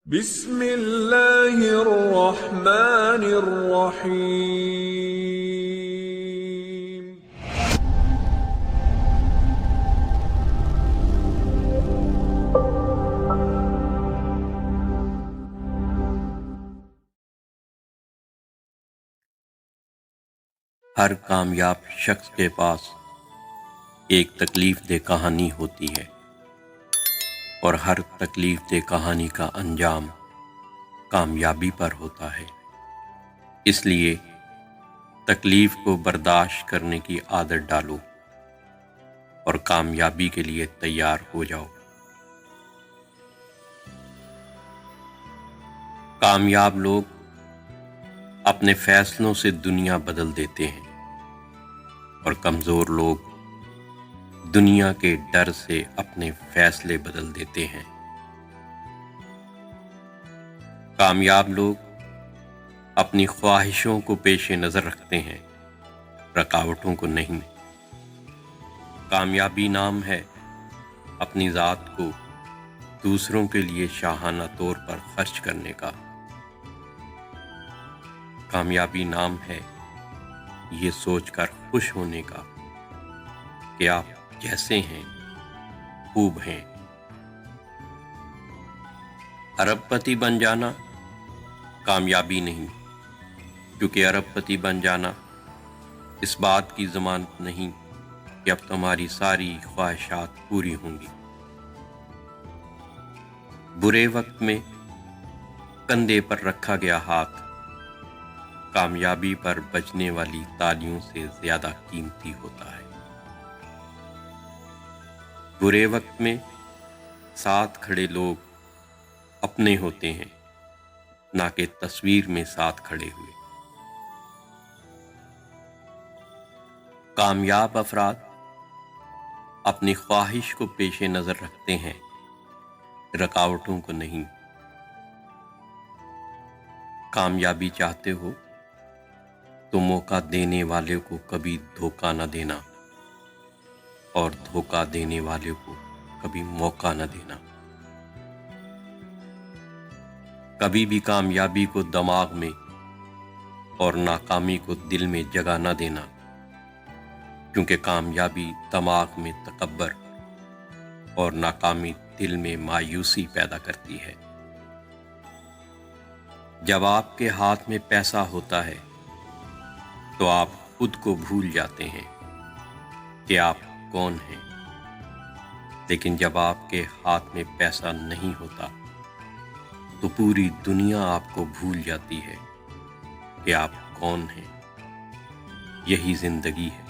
بسم اللہ الرحمن الرحیم۔ ہر کامیاب شخص کے پاس ایک تکلیف دہ کہانی ہوتی ہے، اور ہر تکلیف دہ کہانی کا انجام کامیابی پر ہوتا ہے۔ اس لیے تکلیف کو برداشت کرنے کی عادت ڈالو اور کامیابی کے لیے تیار ہو جاؤ۔ کامیاب لوگ اپنے فیصلوں سے دنیا بدل دیتے ہیں، اور کمزور لوگ دنیا کے ڈر سے اپنے فیصلے بدل دیتے ہیں۔ کامیاب لوگ اپنی خواہشوں کو پیش نظر رکھتے ہیں، رکاوٹوں کو نہیں۔ کامیابی نام ہے اپنی ذات کو دوسروں کے لیے شاہانہ طور پر خرچ کرنے کا۔ کامیابی نام ہے یہ سوچ کر خوش ہونے کا کہ آپ جیسے ہیں خوب ہیں۔ ارب پتی بن جانا کامیابی نہیں، کیونکہ ارب پتی بن جانا اس بات کی ضمانت نہیں کہ اب تمہاری ساری خواہشات پوری ہوں گی۔ برے وقت میں کندھے پر رکھا گیا ہاتھ کامیابی پر بجنے والی تالیوں سے زیادہ قیمتی ہوتا ہے۔ برے وقت میں ساتھ کھڑے لوگ اپنے ہوتے ہیں، نہ کہ تصویر میں ساتھ کھڑے ہوئے۔ کامیاب افراد اپنی خواہش کو پیش نظر رکھتے ہیں، رکاوٹوں کو نہیں۔ کامیابی چاہتے ہو تو موقع دینے والے کو کبھی دھوکہ نہ دینا، اور دھوکہ دینے والے کو کبھی موقع نہ دینا۔ کبھی بھی کامیابی کو دماغ میں اور ناکامی کو دل میں جگہ نہ دینا، کیونکہ کامیابی دماغ میں تکبر اور ناکامی دل میں مایوسی پیدا کرتی ہے۔ جب آپ کے ہاتھ میں پیسہ ہوتا ہے تو آپ خود کو بھول جاتے ہیں کہ آپ کون ہیں، لیکن جب آپ کے ہاتھ میں پیسہ نہیں ہوتا تو پوری دنیا آپ کو بھول جاتی ہے کہ آپ کون ہیں۔ یہی زندگی ہے۔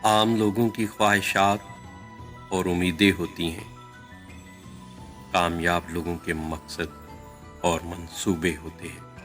عام لوگوں کی خواہشات اور امیدیں ہوتی ہیں، کامیاب لوگوں کے مقصد اور منصوبے ہوتے ہیں۔